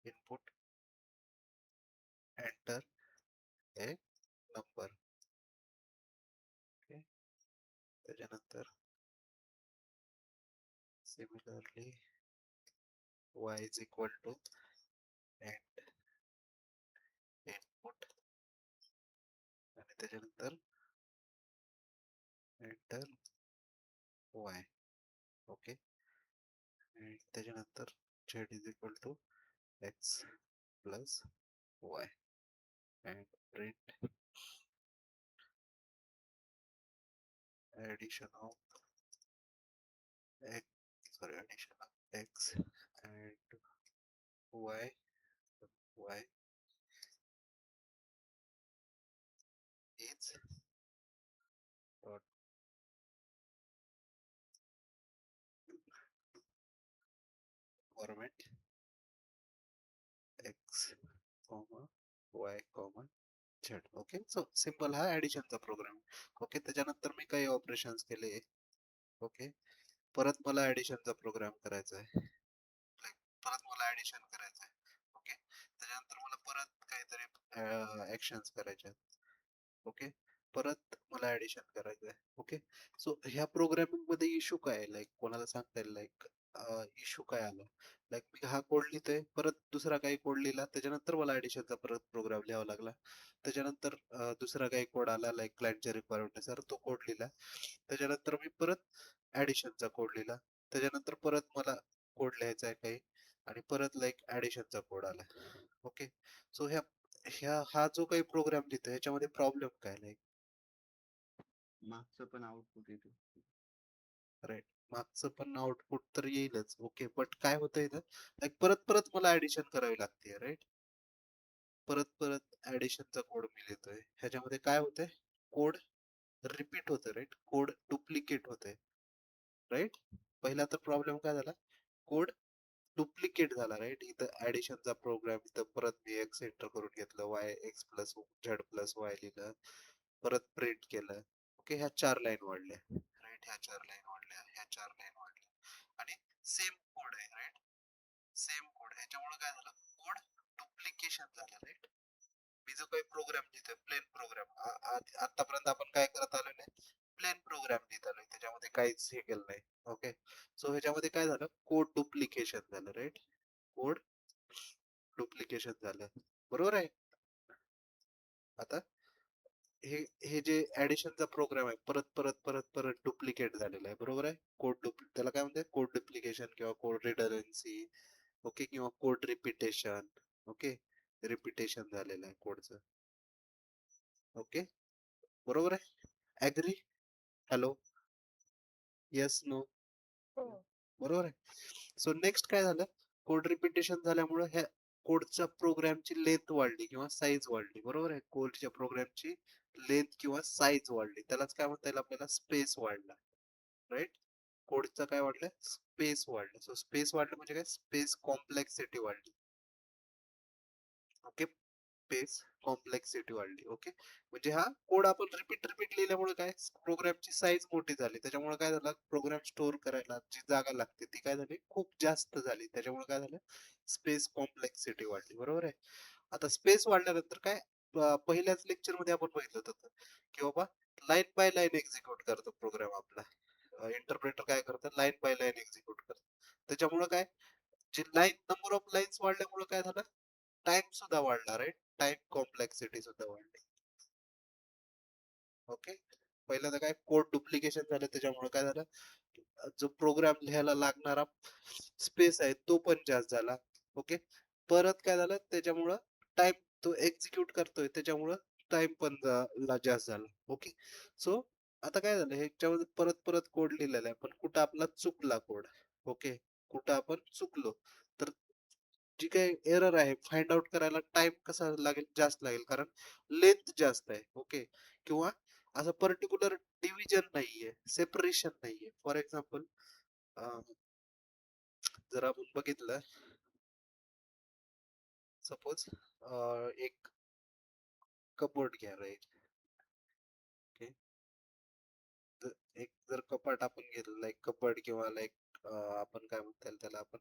Input enter a number. Okay. त्याच्यानंतर similarly y is equal to and input आणि त्याच्यानंतर enter y. Okay. आणि त्याच्यानंतर z is equal to x plus y and print addition of x, addition of x and y, y is dot format x, y, z. Okay. So simple हा ऍडिशनचा programme. Okay. त्याच्यानंतर मी काही operations केले. Okay. परत मला ऍडिशनचा programme करायचा आहे. परत मला ऍडिशन करायचं आहे. ओके. त्याच्यानंतर मला परत काहीतरी ऍक्शन्स करायच्या. ओके. परत मला ऍडिशन करायचं आहे. ओके. सो ह्या प्रोग्रामिंग मध्ये इश्यू काय आहे, लाईक कोणाला सांगता येईल, लाईक इश्यू काय आला, लाईक मी हा कोड लिहितोय, परत दुसरा काही कोड लिहिला, त्याच्यानंतर मला ऍडिशनचा परत प्रोग्राम लिहावा लागला. त्याच्यानंतर दुसरा काही कोड आला, लाईक क्लायंटच्या रिक्वायरमेंटनुसार तो कोड लिहिला. त्याच्यानंतर मी परत ऍडिशनचा कोड लिहिला. त्याच्यानंतर परत मला कोड लिहायचा आहे काही, आणि परत लाईक ऍडिशनचा कोड आला. ओके. सो ह्या ह्या हा जो काही प्रोग्राम लिहितो ह्याच्यामध्ये प्रॉब्लेम काय नाही. मागचं पण आउटपुट येतो. राईट. मागचं पण आउटपुट तर येईलच. ओके. बट काय होतं इथं, लाईक परत परत मला ऍडिशन करावी लागते. राईट. परत परत ऍडिशनचा कोड मी लिहितोय, ह्याच्यामध्ये काय होतंय, कोड रिपीट होतं. राईट. कोड डुप्लिकेट होतंय. राईट. पहिला तर प्रॉब्लेम काय झाला, कोड डुप्लिकेट झाला. राईट. इथं ऍडिशनचा प्रोग्राम, इथं परत मी एक्स एंटर करून घेतलं, Y x plus Z plus y लिहिलं, परत प्रिंट केलं. ओके. ह्या 4 लाईन वाढल्या. राईट. ह्या 4 लाईन वाढल्या, ह्या 4 लाईन वाढल्या, आणि सेम कोड आहे. राईट. Same code. ह्याच्यामुळे काय झालं, कोड डुप्लिकेशन झालं. राईट. मी जो काही प्रोग्राम लिहितोय प्लेन प्रोग्राम, आतापर्यंत आपण काय करत आलो नाही, प्लेन प्रोग्राम लिहित आलोय, त्याच्यामध्ये काहीच हे केलं नाही. ओके. सो ह्याच्यामध्ये काय झालं, कोड डुप्लिकेशन झालं. राईट. कोड डुप्लिकेशन झालं. बरोबर आहे. आता हे हे जे ऍडिशनचा प्रोग्राम आहे, परत परत परत परत डुप्लिकेट झालेला आहे. बरोबर आहे. त्याला काय म्हणतात, कोड डुप्लिकेशन किंवा कोड रिडंडन्सी. ओके. किंवा कोड रिपिटेशन. ओके. रिपिटेशन झालेलं आहे कोडचं. ओके. बरोबर आहे. ऍग्री. हॅलो. Yes no. बरोबर आहे. सो नेक्स्ट काय झालं, कोड रिपिटेशन झाल्यामुळे ह्या कोडच्या प्रोग्रामची लेंथ वाढली किंवा साईज वाढली. बरोबर आहे. कोडच्या प्रोग्रामची लेंथ किंवा साईज वाढली, त्यालाच काय म्हणता येईल आपल्याला, स्पेस वाढला. राईट. कोडचं काय वाढलं, स्पेस वाढलं. सो स्पेस वाढलं म्हणजे काय, स्पेस कॉम्प्लेक्सिटी वाढली. ओके. स्पेस कॉम्प्लेक्सिटी वाढली. ओके. म्हणजे हा कोड आपण रिपीट रिपीट लिहिल्यामुळे काय, प्रोग्रामची साईज मोठी झाली, त्याच्यामुळे काय झालं, प्रोग्राम स्टोअर करायला जी जागा लागते ती काय झाली, खूप जास्त झाली. त्याच्यामुळे काय झालं, स्पेस कॉम्प्लेक्सिटी वाढली. बरोबर आहे. आता स्पेस वाढल्यानंतर काय, पहिल्याच लेक्चर मध्ये आपण बघितलं होतं की बाबा लाईन बाय लाईन एक्झिक्यूट करतो प्रोग्राम आपला. इंटरप्रेटर काय करतं, लाईन बाय लाईन एक्झिक्यूट करतं. त्याच्यामुळे काय, जे लाईन, नंबर ऑफ लाईन्स वाढल्यामुळे काय झालं, टाइम सुद्धा वाढला. राईट. टाइम कॉम्प्लेक्सिटी सुद्धा वाढली. ओके. पहिल्यांदा काय, कोड डुप्लिकेशन झालं, त्याच्यामुळे काय झालं, जो प्रोग्राम लिहायला लागणारा स्पेस आहे तो पण जास्त झाला. ओके. परत काय झालं, त्याच्यामुळं टाइम, तो एक्झिक्यूट करतोय त्याच्यामुळं टाइम पण जास्त झाला. ओके. सो आता काय झालं, ह्याच्यामध्ये परत परत कोड लिहिलेला आहे, पण कुठं आपला चुकला कोड. ओके. कुठं आपण चुकलो, तर जी काही एरर आहे फाइंड आउट करायला टाइम कसा लागेल, जास्त लागेल, कारण लेंथ जास्त आहे. ओके. किंवा असं पर्टिक्युलर डिव्हिजन नाहीये, सेपरेशन नाहीये. फॉर एक्झाम्पल, जर आपण बघितलं, सपोज एक कबोर्ड घ्या. राईट. ओके. एक जर कपाट आपण घेतलं, लाईक कपाट, किंवा लाईक आपण काय म्हणता येईल त्याला, आपण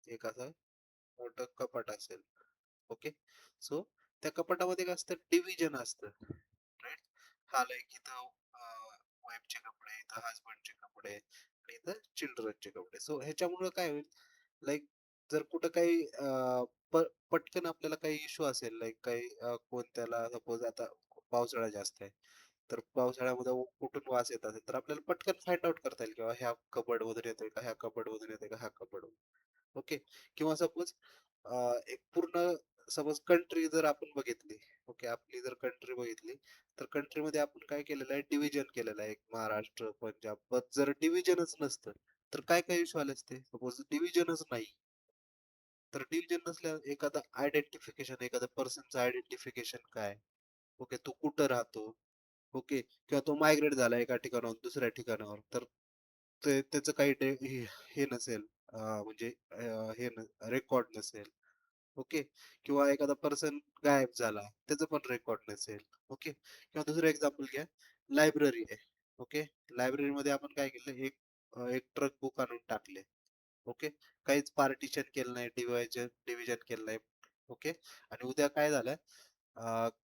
एक असं मोठं कपाट असेल. ओके. सो त्या कपाटामध्ये काय असतं डिव्हिजन असतं. राइट? हा लाइक इथं वाईफचे कपडे, इथं हसबंडचे कपडे आणि इथं चिल्ड्रनचे कपडे. सो ह्याच्यामुळं काय होईल लाइक जर कुठं काही पटकन आपल्याला काही इश्यू असेल लाइक काही कोणत्याला सपोज आता पावसाळा जास्त आहे. तर पावसाळ्यामध्ये कुठून वास येत असेल, तर आपल्याला पटकन फाइंड आउट करता येईल किंवा ह्या कबर्डमधून येतोय का, ह्या कबर्डमधून येतोय का, ह्या कबर्डमधून. ओके. किंवा सपोज एक पूर्ण सपोज कंट्री जर आपण बघितली, ओके, आपली जर कंट्री बघितली, तर कंट्रीमध्ये आपण काय केलेलं आहे, डिव्हिजन केलेलं आहे. एक महाराष्ट्र, पंजाब. पण जर डिव्हिजनच नसतं, तर काय इश्यू आले असते? सपोज डिव्हिजनच नाही. तर डिव्हिजन नसल्यावर एखादा आयडेंटिफिकेशन, एखाद्या पर्सनचं आयडेंटिफिकेशन काय? ओके, तो कुठं राहतो? ओके. किंवा तो मायग्रेट झाला एका ठिकाणाहून दुसऱ्या ठिकाणावर, तर ते त्याचं काही हे नसेल म्हणजे हे रेकॉर्ड नसेल. ओके. किंवा एखादा पर्सन गायब झाला, त्याचं पण रेकॉर्ड नसेल. ओके. किंवा दुसरं एक्झाम्पल घ्या, लायब्ररी आहे. ओके. लायब्ररीमध्ये आपण काय केलं, एक ट्रक बुक आणून टाकले. ओके. काहीच पार्टिशन केलं नाही, डिव्हिजन केलं नाही. ओके. आणि उद्या काय झालं,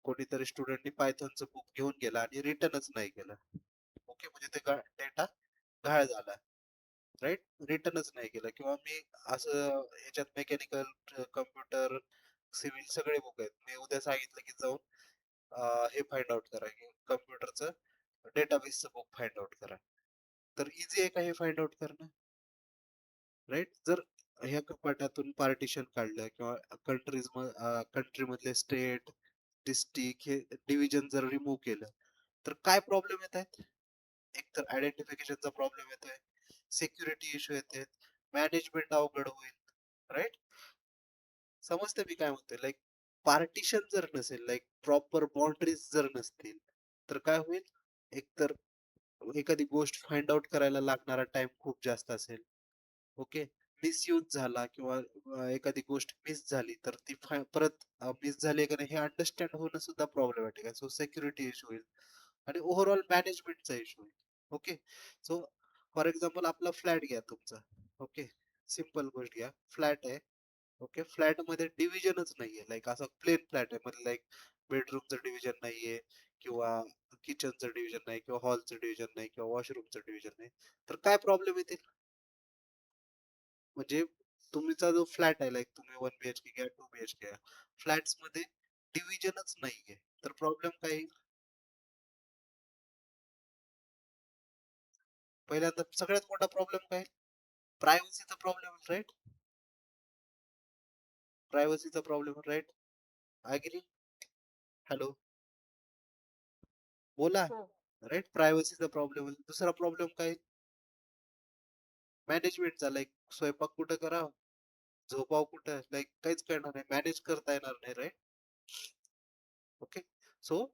कोणीतरी स्टुडंटनी पायथॉनचं बुक घेऊन गेला आणि रिटर्नच नाही केलं. ओके. म्हणजे ते डेटा गहाळ झाला. राइट? रिटर्नच नाही केलं किंवा मी असं ह्याच्यात मेकॅनिकल, कॉम्प्युटर, सिव्हिल सगळे बुक आहेत. मी उद्या सांगितलं की जाऊन हे फाइंड आउट करा की कॉम्प्युटरचं डेटाबेसचं बुक फाइंड आउट करा. तर इझी आहे का हे फाइंड आउट करणं? राइट? जर ह्या कपाटातून पार्टिशन काढलं किंवा कंट्री मधले स्टेट, डिस्ट्रिक्ट हे डिव्हिजन जर रिमूव्ह केलं, तर काय प्रॉब्लेम येत आहेत? एक तर आयडेंटिफिकेशनचा प्रॉब्लेम येतोय, सिक्युरिटी इश्यू येते, मॅनेजमेंट अवघड होईल. राइट? समजतं मी काय म्हणतोय? लाइक पार्टिशन जर नसेल, लाइक प्रॉपर बाउंडरीज जर नसतील, तर काय होईल? एक तर एखादी गोष्ट फाइंड आउट करायला लागणारा टाइम खूप जास्त असेल. ओके. मिसयूज झाला किंवा एखादी गोष्ट मिस झाली, तर ती परत मिस झाली का नाही हे अंडरस्टँड होणं सुद्धा प्रॉब्लेमॅटिक आहे. सो सिक्युरिटी इश्यू होईल आणि ओव्हरऑल मॅनेजमेंटचा इश्यू होईल. ओके. सो फॉर एक्झाम्पल आपला फ्लॅट घ्या तुमचा. ओके. सिंपल गोष्ट घ्या. फ्लॅट आहे. ओके. फ्लॅटमध्ये डिव्हिजनच नाहीये. लाइक असा प्लेन फ्लॅट आहे. म्हणजे लाइक बेडरूमचं डिव्हिजन नाहीये किंवा किचनचं डिव्हिजन नाही किंवा हॉलचं डिव्हिजन नाही किंवा वॉशरूमचं डिव्हिजन नाही. तर काय प्रॉब्लेम येतील? म्हणजे तुमचा जो फ्लॅट आहे, लाइक तुम्ही 1 बीएचके घ्या, 2 बीएचके घ्या. फ्लॅट्समध्ये डिव्हिजनच नाहीये. तर प्रॉब्लेम काय येईल? पहिल्यांदा सगळ्यात मोठा प्रॉब्लेम काय? प्रायव्हसीचा प्रॉब्लेम राइट? प्रायव्हसीचा प्रॉब्लेम राइट? ॲग्री? हॅलो, बोला. हो. राइट? प्रायव्हसीचा प्रॉब्लेम दुसरा प्रॉब्लेम काय? मॅनेजमेंटचा लाइक स्वयंपाक कुठं करावं? झोपावं कुठं? लाइक काहीच कळणार नाही. मॅनेज करता येणार नाही, right? Okay. So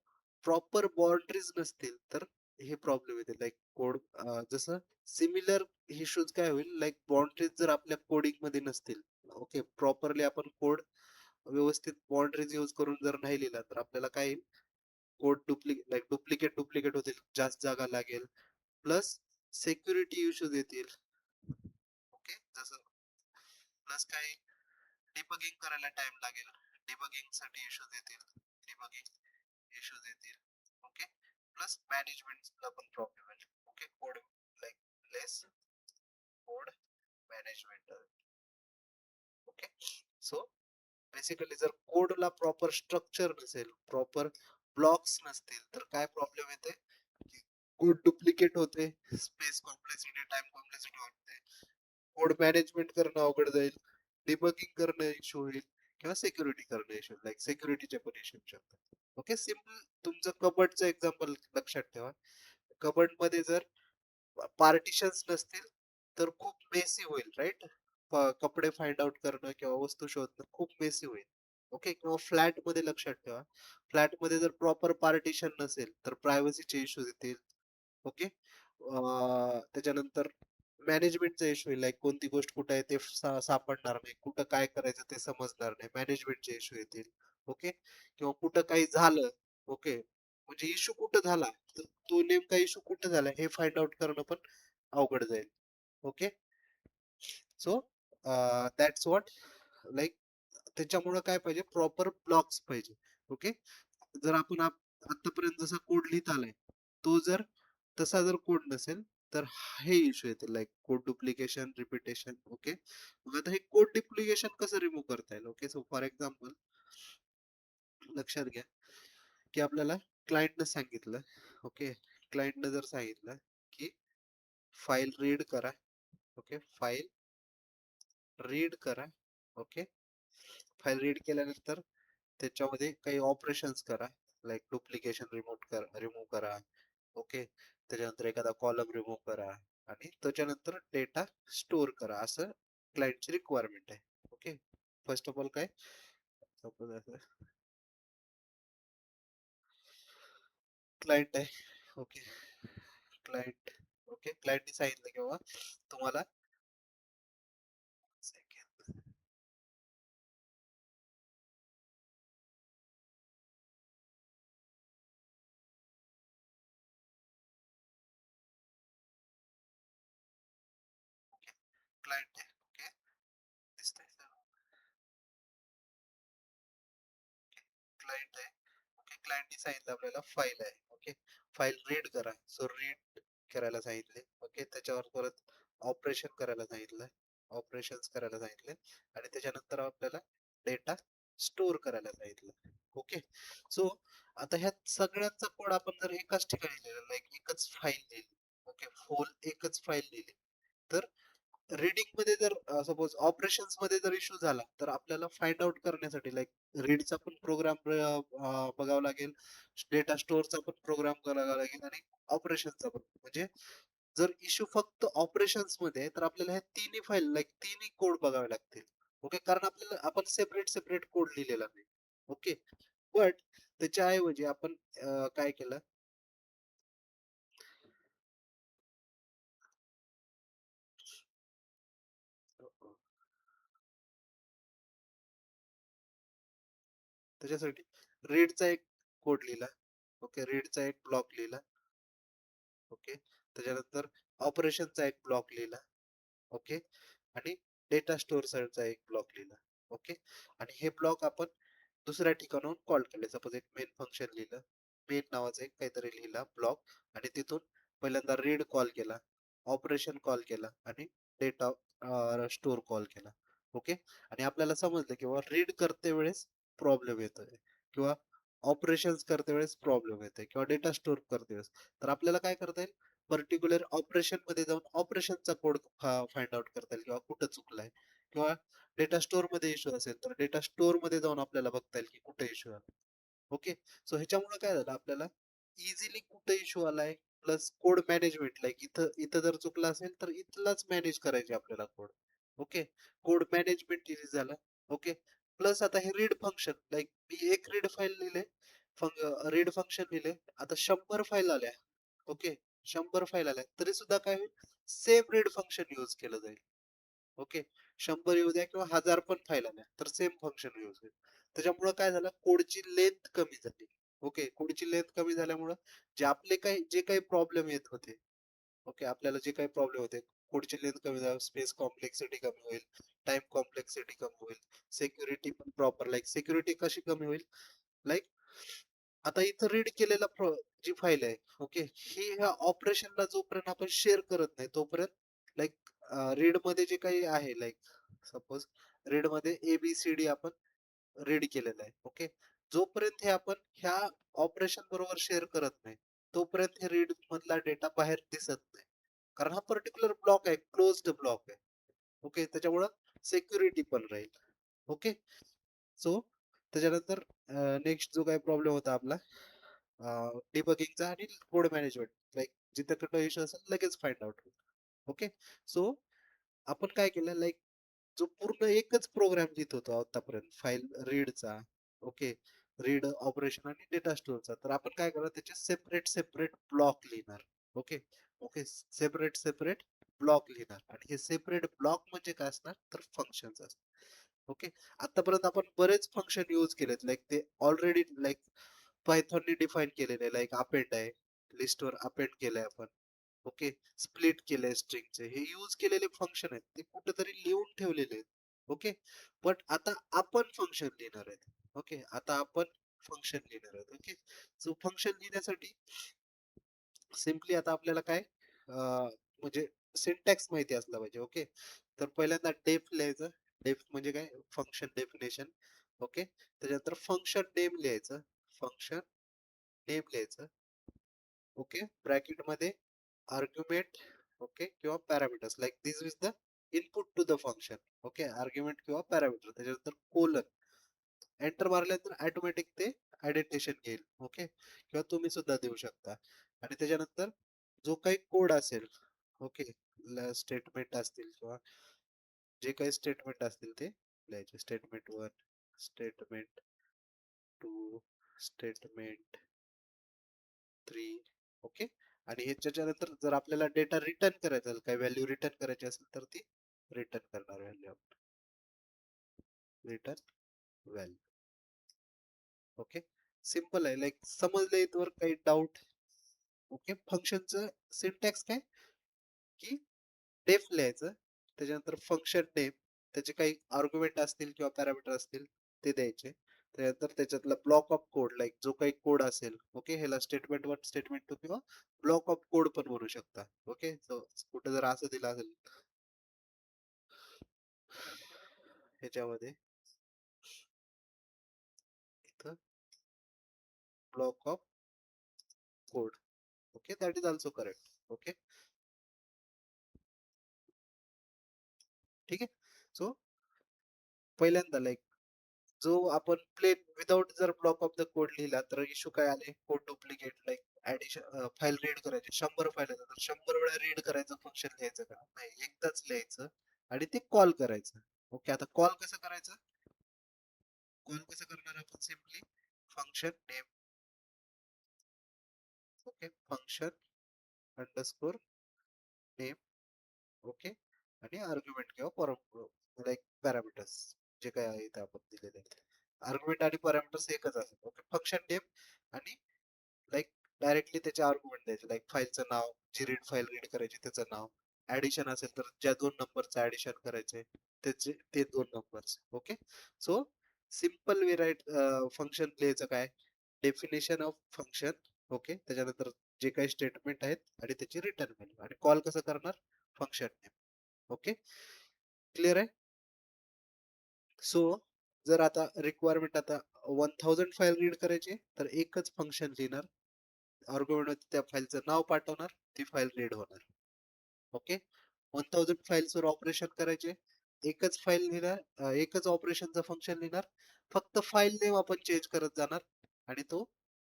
proper boundaries नसतील, तर हे प्रॉब्लेम येतील. लाइक कोड जसं सिमिलर इश्यूज काय होईल, लाइक बाउंडरीज जर आपल्या कोडिंगमध्ये नसतील, ओके, प्रॉपरली आपण कोड व्यवस्थित बाउंडरीज यूज करून जर नाही लिहिला, तर आपल्याला काय येईल, कोड डुप्लिकेट होतील, जास्त जागा लागेल, प्लस सिक्युरिटी इश्यूज येतील. ओके. जसं प्लस काय डिबगिंग करायला टाइम लागेल. डिबगिंगसाठी इश्यूज येतील. डिबगिंग इश्यूज येतील. ओके. प्लस मॅनेजमेंटला पण प्रॉब्लेम येईल. Okay. Code like less code management. Okay. So basically जर कोडला प्रॉपर स्ट्रक्चर नसेल, प्रॉपर ब्लॉक्स नसतील, तर काय प्रॉब्लेम येते? कोड डुप्लिकेट होते, स्पेस कॉम्प्लेक्सिटी, टाइम कॉम्प्लेक्सिटी वाढते, कोड मॅनेजमेंट करणं अवघड जाईल, डिबगिंग करणं इश्यू होईल किंवा सिक्युरिटी करणं इश्यू, लाईक सिक्युरिटीचे पण इश्यू येऊ शकतात. ओके. सिम्पल तुमचं कबर्डचं एक्झाम्पल लक्षात ठेवा. कबर्डमध्ये जर पार्टिशन्स नसतील, तर खूप मेसी होईल, राइट? कपडे फाइंड आउट करणं किंवा वस्तू शोधणं खूप मेसी होईल. ओके. किंवा फ्लॅटमध्ये लक्षात ठेवा, फ्लॅटमध्ये जर प्रॉपर पार्टिशन नसेल, तर प्रायव्हसीचे इश्यूज येतील. ओके. त्याच्यानंतर मॅनेजमेंटचा इश्यू येईल, लाइक कोणती गोष्ट कुठे आहे ते सापडणार नाही, कुठं काय करायचं ते समजणार नाही, मॅनेजमेंटचे इश्यू येतील. ओके. किंवा कुठं काही झालं, ओके, म्हणजे इश्यू कुठं झाला, तर तो नेमका इश्यू कुठं झाला हे फाइंड आउट करणं पण अवघड जाईल. Okay. So that's what, like त्याच्यामुळं काय पाहिजे प्रॉपर ब्लॉक्स पाहिजे. ओके. जर आपण आतापर्यंत जसा कोड लिहित आलाय, तो जर तसा जर कोड नसेल, तर हे इश्यू येतील like code duplication, repetition. Okay. मग आता हे कोड डुप्लिकेशन कसं रिमूव्ह करता येईल? ओके. सो फॉर एक्झाम्पल लक्षात घ्या, की आपल्याला क्लायंटनं सांगितलं, ओके. क्लायंटनं जर सांगितलं, की फाइल रीड करा. ओके. फाइल रीड करा. ओके. फाइल रीड केल्यानंतर त्याच्यामध्ये काही ऑपरेशन्स करा. लाइक डुप्लिकेशन रिमूव्ह करा. ओके. त्याच्यानंतर एखादा कॉलम रिमूव्ह करा आणि त्याच्यानंतर डेटा स्टोअर करा. असं क्लायंटची रिक्वायरमेंट आहे. ओके. फर्स्ट ऑफ ऑल काय सपोज असं क्लायंट आहे. ओके. Client okay. क्लायंटने सांगितलं की बाबा तुम्हाला सेकंड क्लायंट आहे. ओके. दिसतंय क्लायंट आहे. ओके. क्लायंटने सांगितलं आपल्याला फाईल आहे. ओके. फाईल रीड करा. सो रीड करायला सांगितले. ओके. त्याच्यावर परत ऑपरेशन करायला सांगितलं. ऑपरेशन्स करायला सांगितले आणि त्याच्यानंतर आपल्याला डेटा स्टोअर करायला सांगितलं. ओके. सो आता ह्या सगळ्यांचा कोड आपण जर एकाच ठिकाणी लिहिला, लाइक एकच फाईल लिहिली. ओके. होल एकच फाईल लिहिली. तर रीडिंग मध्ये जर सपोज ऑपरेशन्स मध्ये जर इश्यू झाला, तर आपल्याला फाइंड आउट करण्यासाठी लाइक रीडचा पण प्रोग्राम बघावा लागेल, डेटा स्टोअरचा पण प्रोग्राम करावा लागेल आणि ऑपरेशनचा पण. म्हणजे जर इश्यू फक्त ऑपरेशन्स मध्ये आहे, तर आपल्याला ह्या तिन्ही फाईल लाइक तिन्ही कोड बघावे लागतील. ओके. कारण आपल्याला आपण सेपरेट सेपरेट कोड लिहिलेला नाही. ओके. बट त्याच्याऐवजी आपण काय केलं त्याच्यासाठी रीडचा एक कोड लिहिला. ओके. रीडचा एक ब्लॉक लिहिला. ओके. त्याच्यानंतर ऑपरेशनचा एक ब्लॉक लिहिला. ओके. आणि डेटा स्टोअरचा एक ब्लॉक लिहिला. ओके. आणि हे ब्लॉक आपण दुसऱ्या ठिकाणाहून कॉल केले. सपोज एक मेन फंक्शन लिहिलं. मेन नावाचं एक काहीतरी लिहिला ब्लॉक आणि तिथून पहिल्यांदा रीड कॉल केला, ऑपरेशन कॉल केला आणि डेटा स्टोअर कॉल केला. ओके. आणि आपल्याला समजलं की बाबा रीड करते वेळेस प्रॉब्लेम येतोय किंवा ऑपरेशन्स करते वेळेस प्रॉब्लेम येतोय किंवा डेटा स्टोअर करते वेळेस. तर आपल्याला काय करता येईल पर्टिक्युलर ऑपरेशन मध्ये जाऊन ऑपरेशनचा कोड फाइंड आउट करता येईल किंवा कुठं चुकलाय किंवा डेटा स्टोअर मध्ये इश्यू असेल तर डेटा स्टोअर मध्ये जाऊन आपल्याला बघता येईल की कुठे इश्यू आहे. ओके. सो ह्याच्यामुळे काय झालं आपल्याला इझिली कुठे इश्यू आलाय प्लस कोड मॅनेजमेंट लाईक इथं इथं जर चुकला असेल तर इथलाच मॅनेज करायचे आपल्याला code. Okay. Code management easy झालं. ओके. प्लस आता हे रीड फंक्शन लाईक मी एक रीड फाईल लिहिले रीड फंक्शन लिहिले आता 100 फाईल आल्या. ओके. 100 फाईल आल्या तरी सुद्धा काय होईल सेम रीड फंक्शन यूज केलं जाईल. ओके. 100 येऊ द्या किंवा 1000 पण फाईल आल्या तर सेम फंक्शन यूज होईल. त्याच्यामुळं काय झालं कोडची लेंथ कमी झाली. ओके. कोडची लेंथ कमी झाल्यामुळं जे काही प्रॉब्लेम येत होते. ओके. आपल्याला जे काही प्रॉब्लेम होते कोडची लेंथ कमी झाली, स्पेस कॉम्प्लेक्सिटी कमी होईल, टाइम कॉम्प्लेक्सिटी कमी होईल, सिक्युरिटी पण प्रॉपर लाइक सिक्युरिटी कशी कमी होईल? लाइक आता इथं रीड केलेला जी फाईल आहे, ओके. ही ह्या ऑपरेशनला जोपर्यंत आपण शेअर करत नाही, तोपर्यंत लाइक रीडमध्ये जे काही आहे, लाइक सपोज रीडमध्ये ए-बी-सी-डी आपण रीड केलेलं आहे. ओके. जोपर्यंत हे आपण ह्या ऑपरेशन बरोबर शेअर करत नाही, तोपर्यंत हे रीड मधला डेटा बाहेर दिसत नाही. कारण हा पर्टिक्युलर ब्लॉक आहे, क्लोज्ड ब्लॉक आहे. ओके. त्याच्यामुळं सिक्युरिटी पण राहील. ओके. सो त्याच्यानंतर नेक्स्ट जो काही प्रॉब्लेम होता आपला डिबगिंगचा आणि कोड मॅनेजमेंट लाइक जिथे कुठे इश्यू असेल लगेच फाइंड आउट होईल. ओके. सो आपण काय केलं लाइक जो पूर्ण एकच प्रोग्राम लिहित होतो आतापर्यंत फाईल रीडचा. ओके. रीड ऑपरेशन आणि डेटा स्टोअरचा. तर आपण काय करणार त्याचे सेपरेट सेपरेट ब्लॉक लिहिणार. Okay. Okay. Separate separate block लिहिणार आणि हे सेपरेट ब्लॉक म्हणजे काय असणार तर फंक्शन्स असणार. ओके. आतापर्यंत आपण बरेच फंक्शन यूज केलेत लाइक ते ऑलरेडी लाइक पायथॉनने डिफाईन केलेले आहे लाइक अपेंड आहे. लिस्टवर अपेंड केलंय आपण. ओके. स्प्लिट केलंय स्ट्रिंगचे. हे यूज केलेले फंक्शन आहेत. ते कुठेतरी लिहून ठेवलेले आहेत. ओके. बट आता आपण फंक्शन लिहिणार आहेत. ओके. आता आपण फंक्शन लिहिणार आहोत. ओके. सो फंक्शन लिहिण्यासाठी सिम्पली आता आपल्याला काय म्हणजे सिंटॅक्स माहिती असला पाहिजे. ओके. तर पहिल्यांदा डेफ लिहायचं. डेफ म्हणजे काय? Function definition. ओके. त्याच्यानंतर फंक्शन नेम लिहायचं. फंक्शन नेम लिहायचं. ओके. ब्रॅकेटमध्ये आर्ग्युमेंट ओके किंवा parameters like this is the input to the function. Okay. Argument किंवा पॅरामीटर त्याच्यानंतर कोलन एंटर मारल्यानंतर ऑटोमॅटिक ते आयडेंटिफिकेशन घेईल. ओके. किंवा तुम्ही सुद्धा देऊ शकता. आणि त्याच्यानंतर जो काही कोड असेल ओके स्टेटमेंट असतील किंवा जे काही स्टेटमेंट असतील ते लिहायचे. Statement 1, statement 2, statement 3 okay. आणि ह्याच्यानंतर जर आपल्याला डेटा रिटर्न करायचा असेल, काही व्हॅल्यू रिटर्न करायची असेल तर ती रिटर्न करणार व्हॅल्यू आपण रिटर्न व्हॅल्यू. ओके. सिंपल आहे लाईक समजलं इथवर काही डाऊट? ओके. फंक्शनचं सिंटॅक्स काय की डेफ लिहायचं त्याच्यानंतर फंक्शन नेम त्याचे काही आर्ग्युमेंट असतील किंवा पॅरामीटर असतील ते द्यायचे. त्यानंतर त्याच्यातला ब्लॉक ऑफ कोड लाईक जो काही कोड असेल ओके ह्याला स्टेटमेंट 1 स्टेटमेंट 2 किंवा ब्लॉक ऑफ कोड पण म्हणू शकता. ओके. सो कुठे जर असं दिलं असेल ह्याच्यामध्ये इथं block of code okay that is also correct. Okay. ठीक आहे. सो पहिल्यांदा लाईक जो आपण प्लेन विदाउट जर ब्लॉक ऑफ द कोड लिहिला तर इश्यू काय आले code duplicate like addition file read करायची 100 फाईल येतात तर 100 वेळा रीड करायचं फंक्शन लिहायचं का नाही एकदाच लिहायचं आणि ते कॉल करायचं. ओके. आता कॉल कसं करायचं कॉल कसं करणार आपण simply function name okay function underscore name okay आणि आर्ग्युमेंट किंवा लाईक पॅरामीटर्स जे काय आहे ते आपण दिलेले आहेत. आर्ग्युमेंट आणि पॅरामीटर्स एकच असतात. ओके. फंक्शन नेम आणि लाईक डायरेक्टली त्याचे आर्ग्युमेंट द्यायचे लाईक फाईलचं नाव जी रीड फाईल रीड करायची त्याचं नाव ऍडिशन असेल तर ज्या 2 नंबरचं ऍडिशन करायचे त्याचे ते 2 numbers okay. So simple way right function लिहायचं काय डेफिनेशन ऑफ फंक्शन ओके त्याच्यानंतर जे काही स्टेटमेंट आहेत आणि त्याची रिटर्न व्हॅल्यू आणि कॉल कसं करणार फंक्शन नेम ओके. क्लिअर आहे. सो जर आता रिक्वायरमेंट आता 1000 फाईल रीड करायची तर एकच फंक्शन लिहिणार आर्ग्युमेंट त्या फाईलचं नाव पाठवणार ती फाईल रीड होणार. ओके. 1000 फाईल्सवर ऑपरेशन करायचे एकच फाईल लिहिणार एकच ऑपरेशनचं फंक्शन लिहिणार फक्त फाईल नेम आपण चेंज करत जाणार आणि तो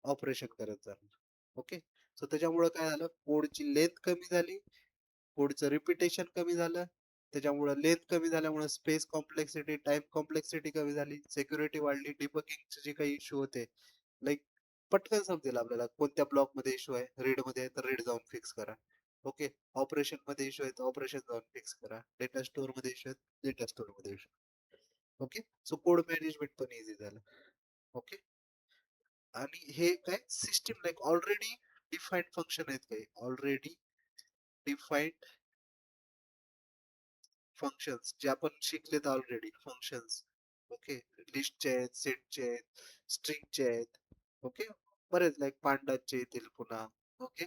ऑपरेशन करत जाणार. ओके. सो त्याच्यामुळे काय झालं कोडची लेंथ कमी झाली कोडचं रिपिटेशन कमी झालं त्याच्यामुळे लेंथ कमी झाल्यामुळे स्पेस कॉम्प्लेक्सिटी टाइम कॉम्प्लेक्सिटी कमी झाली सिक्युरिटी वाढली डिबगिंगचे जे काही इश्यू होते लाईक पटकन समजेल आपल्याला कोणत्या ब्लॉक मध्ये इश्यू आहे रीड मध्ये आहे तर रीड जाऊन फिक्स करा. ओके. ऑपरेशन मध्ये इश्यू आहे तर ऑपरेशन जाऊन फिक्स करा डेटा स्टोअर मध्ये इश्यू आहे डेटा स्टोअर मध्ये issue. Okay. So code management पण इझी झालं. ओके. आणि हे काय system like already defined function आहेत काही ऑलरेडी डिफाईन्ड फंक्शन्स जे आपण शिकलेत ऑलरेडी फंक्शन्स ओके लिस्टचे आहेत सेटचे आहेत स्ट्रिंगचे आहेत ओके बरेच लाईक पांडाचे येतील पुन्हा ओके.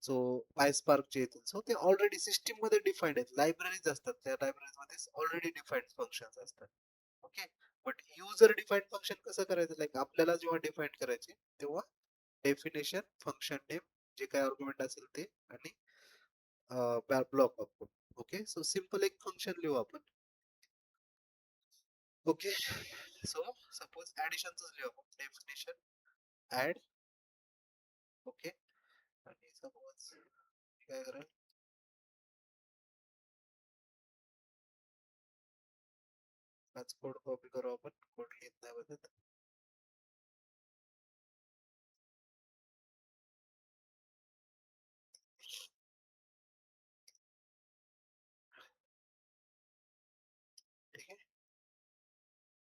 सो पायस्पार्कचे येतील सो ते ऑलरेडी सिस्टीम मध्ये डिफाईन्ड आहेत लायब्ररीज असतात त्या लायब्ररीज मध्ये ऑलरेडी डिफाईन्ड फंक्शन्स असतात. Okay. But user defined function कसं करायचं लाईक आपल्याला जेव्हा डिफाईन करायचे तेव्हा डेफिनेशन फंक्शन नेम जे काही आर्ग्युमेंट असेल ते आणि block of okay. So simple एक फंक्शन लिहू आपण ओके. सो सपोज ऍडिशनच लिहू आपण डेफिनेशन ऍड ओके. आणि सपोज काय करेल हाच कोड कॉपी करू आपण कोड लिहित नाही बघत ठीक आहे.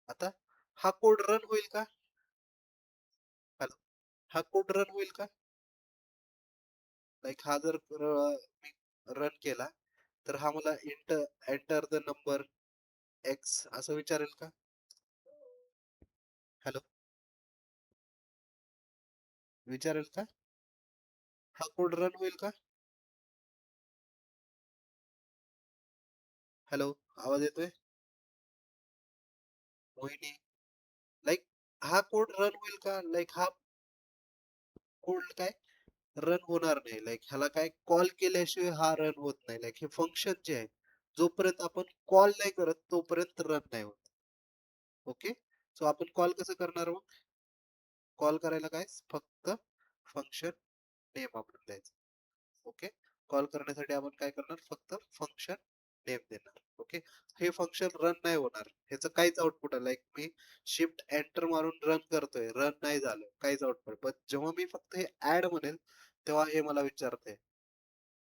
आता हा कोड रन होईल का हॅलो हा कोड रन होईल का लाईक हा जर मी रन केला तर हा मला एंटर द नंबर एक्स असं विचारेल का? हॅलो, विचारेल का? हा कोड रन होईल का? हॅलो, आवाज येतोय? मोहिनी, लाइक हा कोड रन होईल का? लाइक हा कोड काय रन होणार नाही. लाइक ह्याला काय कॉल केल्याशिवाय हा रन होत नाही. लाइक हे फंक्शन जे आहे, जोपर्यंत आपण कॉल नाही करत, तोपर्यंत रन नाही होत. ओके. सो आपण कॉल कसं करणार मग? कॉल करायला काय फक्त फंक्शन नेम आपण द्यायचं. ओके. कॉल करण्यासाठी आपण काय करणार? फक्त फंक्शन नेम देणार. ओके. हे फंक्शन रन नाही होणार. ह्याचं काहीच आउटपुट आलं. लाइक मी शिफ्ट एंटर मारून रन करतोय. रन नाही झालं. काहीच आउटपुट. पण जेव्हा मी फक्त हे ऍड म्हणेल, तेव्हा हे मला विचारतंय.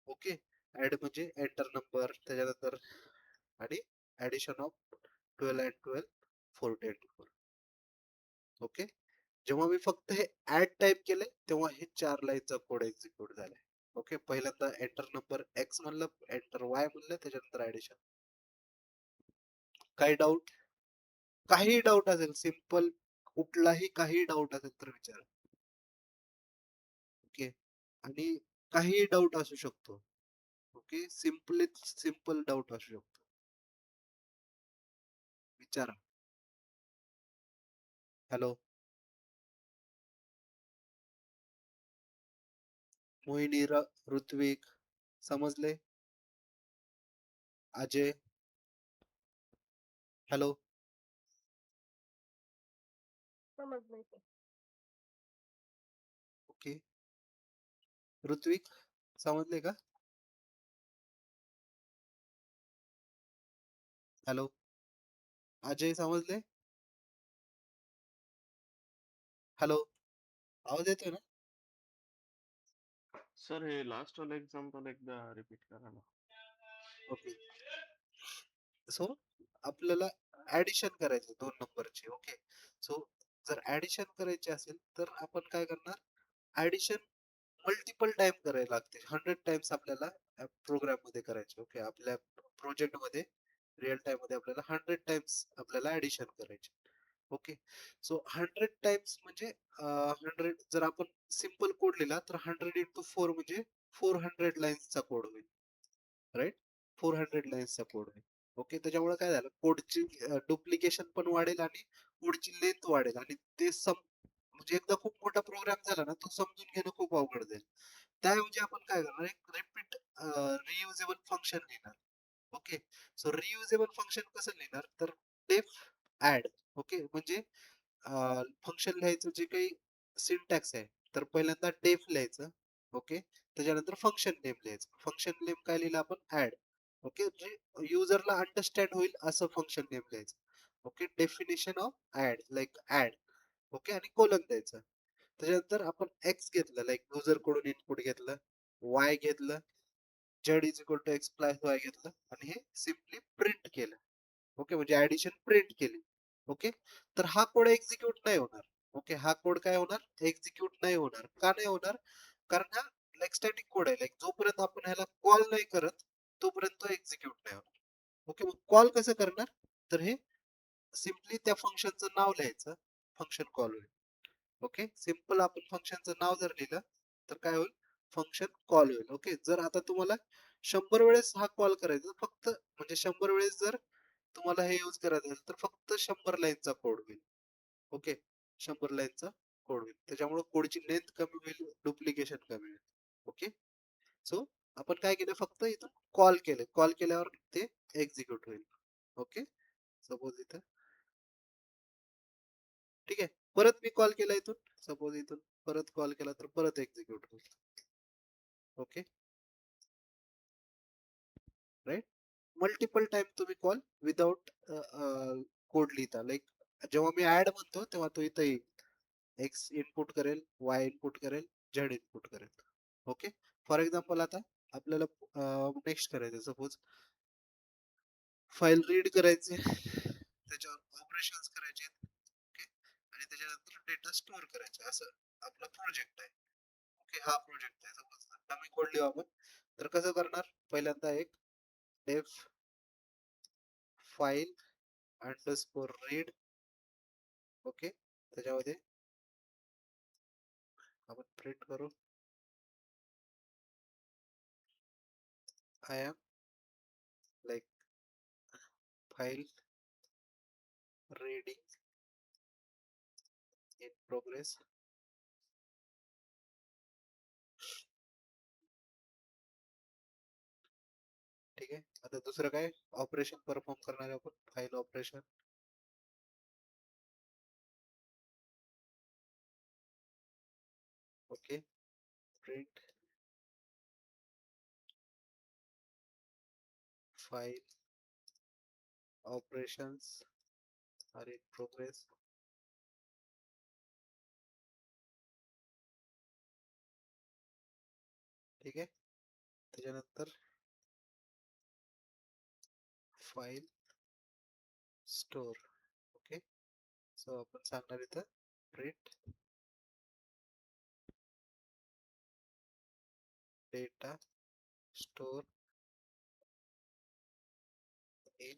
ओके. ऍड म्हणजे एंटर नंबर त्याच्यानंतर आणि ऍडिशन ऑफ 12 and 12 424. ओके. जेव्हा मी फक्त हे ऍड टाइप केले तेव्हा हे 4 लाईनचा कोड एक्झिक्यूट झालाय. ओके. पहिल्यांदा एंटर नंबर एक्स म्हणलं, एंटर वाय म्हणलं, त्याच्यानंतर ऍडिशन. काही डाऊट? काही डाऊट असेल सिंपल कुठलाही काही डाऊट असेल तर विचारा. ओके. आणि काही डाऊट असू शकतो. ओके. सिंपल डाऊट असू शकतो. विचारा. हॅलो, मोहिनी, ऋत्विक, समजले? अजय, हॅलो, समजलंय ते. ओके. ऋत्विक, समजले का? हॅलो, अजय, समजले? हॅलो, आवाज येतोय ना? सर हे लास्ट वाला एक्झाम्पल एकदा रिपीट करा ना. ओके. सो आपल्याला ऍडिशन करायचं 2 नंबरची. ओके. सो जर ऍडिशन करायची असेल तर आपण काय करणार? ऍडिशन मल्टिपल टाइम करायला लागते. 100 टाइम्स आपल्याला प्रोग्राम मध्ये करायचे. ओके. आपल्या प्रोजेक्ट मध्ये रिअल टाइम मध्ये आपल्याला 100 टाइम्स आपल्याला ऍडिशन करायचे. ओके. सो 100 टाइम्स म्हणजे 100 जर आपण सिंपल कोड लिहिला तर 100 into 4 म्हणजे 400 लाईन्सचा कोड होईल. राइट? 400 लाईन्सचा कोड आहे. ओके. त्याच्यामुळे काय झालं? कोडची डुप्लिकेशन पण वाढेल आणि कोडची लेंथ वाढेल आणि ते म्हणजे एकदा खूप मोठा प्रोग्राम झाला ना, तो समजून घेणं खूप अवघड जाईल. त्याऐवजी आपण काय करणार? एक रिपीट रियुजेबल फंक्शन लिहिणार. ओके. सो रियुजेबल फंक्शन कसं लिहिणार? तर डेफ ॲड. ओके. म्हणजे फंक्शन लिहायचं जे काही सिंटॅक्स आहे, तर पहिल्यांदा डेफ लिहायचं. ओके. त्याच्यानंतर फंक्शन नेम लिहायचं. फंक्शन नेम काय लिहिलं आपण? ॲड. ओके. जे युजरला अंडरस्टँड होईल असं फंक्शन नेम लिहायचं. Okay. Definition of add like add. Okay. आणि कोलन द्यायचं. त्याच्यानंतर आपण एक्स घेतलं, लाइक युजर कडून इनपुट घेतलं, वाय घेतलं, Z is equal to X plus Y घेतलं आणि हे सिम्पली प्रिंट केलं. ओके. म्हणजे ऍडिशन प्रिंट केली. ओके. तर हा कोड एक्झिक्यूट नाही होणार. ओके. हा कोड काय होणार? एक्झिक्यूट नाही होणार. का नाही होणार? कारण हा लाईक स्टॅटिक कोड आहे. लाईक जोपर्यंत आपण ह्याला कॉल नाही करत, तोपर्यंत तो एक्झिक्यूट नाही होणार. ओके. मग कॉल कसं करणार? तर हे सिम्पली त्या फंक्शनचं नाव लिहायचं. फंक्शन कॉल होईल. ओके. सिंपल आपण फंक्शनचं नाव जर लिहिलं, तर काय होईल? फंक्शन कॉल होईल. ओके. जर आता तुम्हाला 100 वेळेस हा कॉल करायचा, फक्त म्हणजे 100 वेळेस जर तुम्हाला हे यूज करायचं असेल, तर फक्त 100 लाईनचा कोड होईल. ओके. 100 लाईनचा कोड होईल. त्याच्यामुळे कोडची लेंथ कमी होईल, डुप्लिकेशन कमी होईल. ओके. सो आपण काय केलं? फक्त इथून कॉल केलं. कॉल केल्यावर ते एक्झिक्यूट होईल. ओके. सपोज इथं ठीक आहे. परत मी कॉल केला इथून, सपोज इथून परत कॉल केला तर परत एक्झिक्यूट होईल. ओके. राइट? मल्टिपल टाइम तुम्ही कॉल विदाउट कोड लिहिता. लाइक जेव्हा मी ऍड म्हणतो तेव्हा तो इथं येईल. एक्स इनपुट करेल, वाय इनपुट करेल, झेड इनपुट करेल. ओके. फॉर एक्झाम्पल आता आपल्याला नेक्स्ट करायचं सपोज फाईल रीड करायचे, त्याच्यावर ऑपरेशन्स करायचे. ओके. आणि त्याच्यानंतर डेटा स्टोअर करायचे. असं आपला प्रोजेक्ट आहे. ओके. हा प्रोजेक्ट आहे. सपोज आता मी कोड लिहू आपण. तर कसं करणार? पहिल्यांदा एक डेफ फाईल अंडरस्कोर रीड. ओके, त्याच्यामध्ये आपण प्रिंट करू I am like file reading in progress. ठीक आहे. आता दुसरं काय ऑपरेशन परफॉर्म करणार आहे आपण, file operation. Okay, print file operations are in progress. ठीक आहे. त्याच्यानंतर फाईल स्टोर. ओके, सो आपण सांगणार इथं print data store in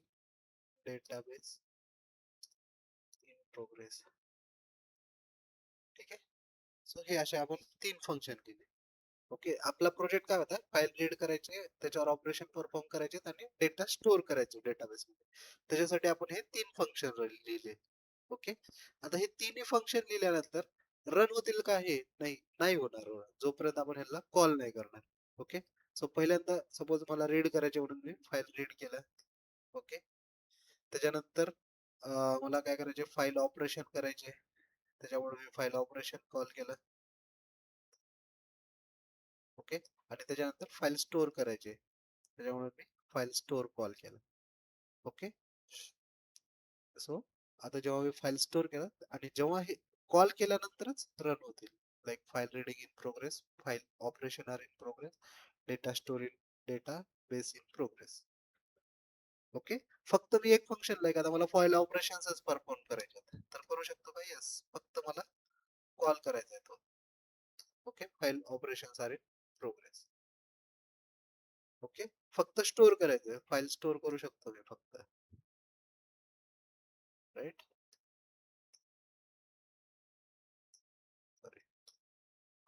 database in progress. ठीक आहे. सो हे असे आपण 3 फंक्शन केले. ओके, आपला प्रोजेक्ट काय होता, फाईल रीड करायचे, त्याच्यावर ऑपरेशन परफॉर्म करायचे आणि डेटा स्टोअर करायचे डेटाबेस मध्ये. त्याच्यासाठी आपण हे 3 फंक्शन लिहिले. ओके, आता हे तिन्ही फंक्शन लिहिल्यानंतर रन होतील का, हे नाही, नाही होणार run, जोपर्यंत आपण ह्याला कॉल नाही करणार. ओके, सो पहिल्यांदा सपोज मला रीड करायचे म्हणून मी फाईल रीड केलं. ओके, त्याच्यानंतर मला काय करायचे, फाईल ऑपरेशन करायचे, त्याच्यामुळे मी फाईल ऑपरेशन कॉल केलं. ओके, आणि त्याच्यानंतर फाईल स्टोअर करायचे, त्याच्यामुळे मी फाईल स्टोअर कॉल केलं. ओके, सो आता जेव्हा मी फाईल स्टोअर केलं आणि जेव्हा हे कॉल केल्यानंतरच रन होतील, like file reading in progress, file operation are in progress, data store in data base in progress. Okay, फक्त मी एक फंक्शन लाईक आता मला फाईल ऑपरेशन्सच परफॉर्म करायचे तर करू शकतो का, येस, फक्त मला कॉल करायचा आहे तो. Okay, file operations are in progress. Okay, फक्त स्टोअर करायचं, फाईल स्टोअर करू शकतो मी फक्त, राईट.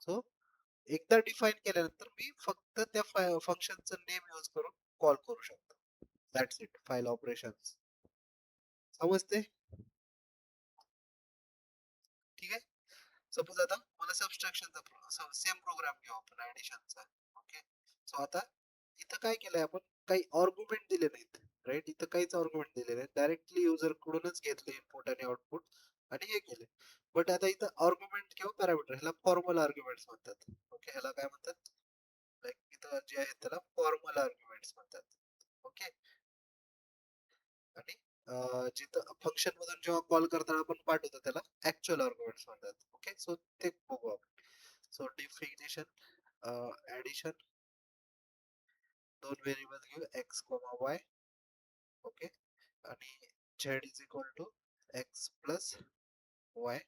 सो एकदा डिफाईन केल्यानंतर मी फक्त त्या फंक्शनचं नेम यूज करून कॉल करू शकतो. That's it, file operations. समजते? ठीक आहे. सपोज आता मला सबस्ट्रॅक्शनचा सेम प्रोग्राम घेऊ आपण ऍडिशनचा. ओके, सो आता इथं काय केलंय आपण, काही आर्ग्युमेंट दिले नाहीत, राईट. इथं काहीच आर्ग्युमेंट दिले नाहीत, डायरेक्टली युजर कडूनच घेतले इनपुट आणि आउटपुट आणि हे केले. बट आता इथं आर्ग्युमेंट किंवा पॅरामीटर, ह्याला फॉर्मल आर्ग्युमेंट्स म्हणतात. ओके, ह्याला काय म्हणतात, लाईक इथं जे आहे त्याला फॉर्मल आर्ग्युमेंट्स म्हणतात. ओके, आणि जिथं फंक्शन मधून जेव्हा कॉल करताना आपण पाठवतो त्याला ऍक्च्युअल आर्ग्युमेंट्स म्हणतात. ओके, सो ते बघू आपण. सो डिफिनेशन ऍडिशन, दोन व्हेरिएबल घेऊ एक्स वाय. ओके, आणि Z is equal to X plus Y.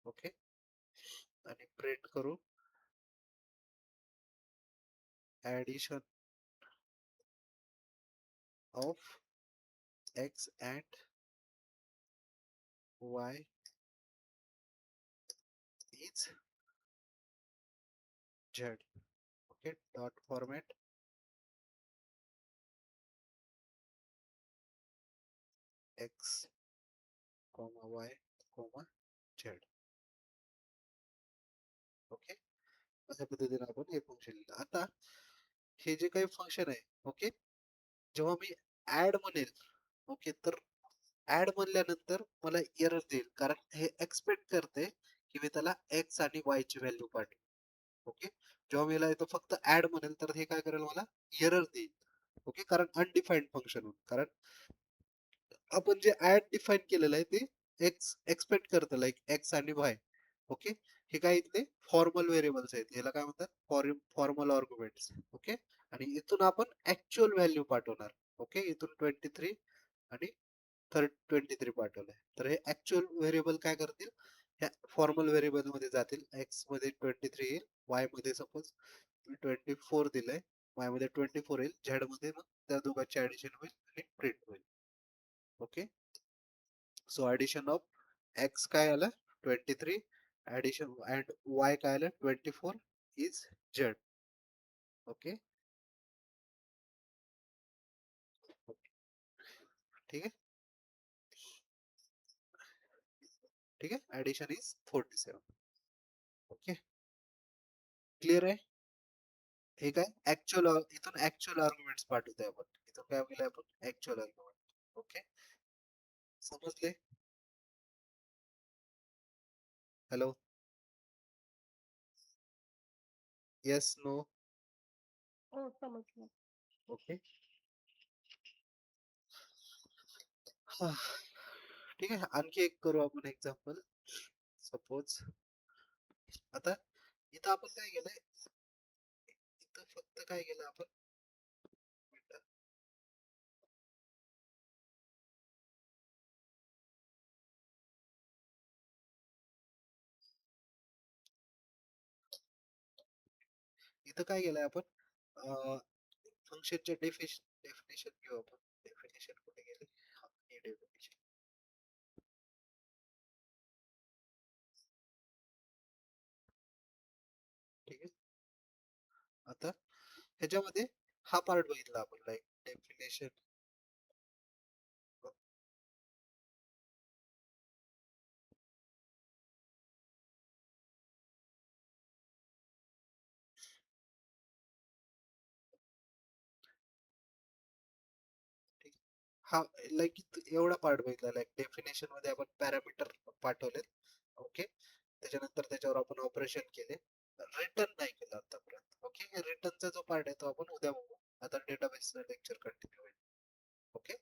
Okay, आणि प्रिंट करू addition of X and Y is Z. Okay, dot format X Y Z. Okay, अशा पद्धतीने आपण हे फंक्शन लिहिलं. आता हे जे काही फंक्शन आहे, ओके, जेव्हा मी ऍड म्हणेल, ओके, तर ऍड म्हणल्यानंतर मला एरर देईल, कारण हे एक्सपेक्ट करते की मी त्याला एक्स आणि वाय ची व्हॅल्यू पाठवू. ओके, जेव्हा मी याला इथं फक्त ऍड म्हणेल तर हे काय करेल, मला एरर देईल. ओके, कारण अनडिफाईन्ड फंक्शन होतं, कारण आपण जे ऍड डिफाईन केलेलं आहे ते एक्स एक्सपेक्ट करतं, लाईक एक्स आणि वाय. ओके, हे काय इथले फॉर्मल व्हेरिएबल्स आहेत, याला काय म्हणतात, फॉर्मल आर्ग्युमेंट्स. ओके, आणि इथून आपण ऍक्च्युअल व्हॅल्यू पाठवणार. ओके, इथून 23 आणि 23 पाठवलंय, तर हे ऍक्च्युअल व्हेरिएबल काय करतील, ह्या फॉर्मल व्हेरिएबल मध्ये जातील. एक्स मध्ये 23 येईल, वाय मध्ये सपोज 24 दिलंय, वाय मध्ये 24 येईल, झेड मध्ये मग त्या दोघांची ऍडिशन होईल आणि प्रिंट होईल. Okay. So addition of x काय आलं 23, ऍडिशन अँड वाय काय आलं 24 इज झेड. ओके. ठीक आहे. ठीक आहे. Addition is 47. ओके. क्लिअर आहे. हे काय ऍक्च्युअल इथून ऍक्च्युअल आर्ग्युमेंट्स पाठवतोय आपण. इथून काय केलंय आपण ऍक्च्युअल आर्ग्युमेंट. ओके. समजले. हॅलो. Yes no. हो, समजलं. ओके. ठीक आहे. आणखी एक करू आपण एक्झाम्पल. सपोज आता इथं आपण काय केलंय, इथं फक्त काय केलं आपण, इथं काय केलंय आपण, फंक्शनच्या डेफिनेशन घेऊ आपण. डेफिनेशन कुठे गेले, हा, हे डेफिनेशन. ठीक आहे. आता ह्याच्यामध्ये हा पार्ट बघितला आपण, लाईक डेफिनेशन. हा, लाईक एवढा पार्ट बघितला, लाईक डेफिनेशन मध्ये आपण पॅरामीटर पाठवले. ओके. त्याच्यानंतर त्याच्यावर आपण ऑपरेशन केले. रिटर्न नाही केलं आतापर्यंत. ओके. रिटर्नचा जो पार्ट आहे तो आपण उद्या बघू. आता डेटाबेस लेक्चर कंटिन्यू होईल. ओके.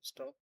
स्टॉप.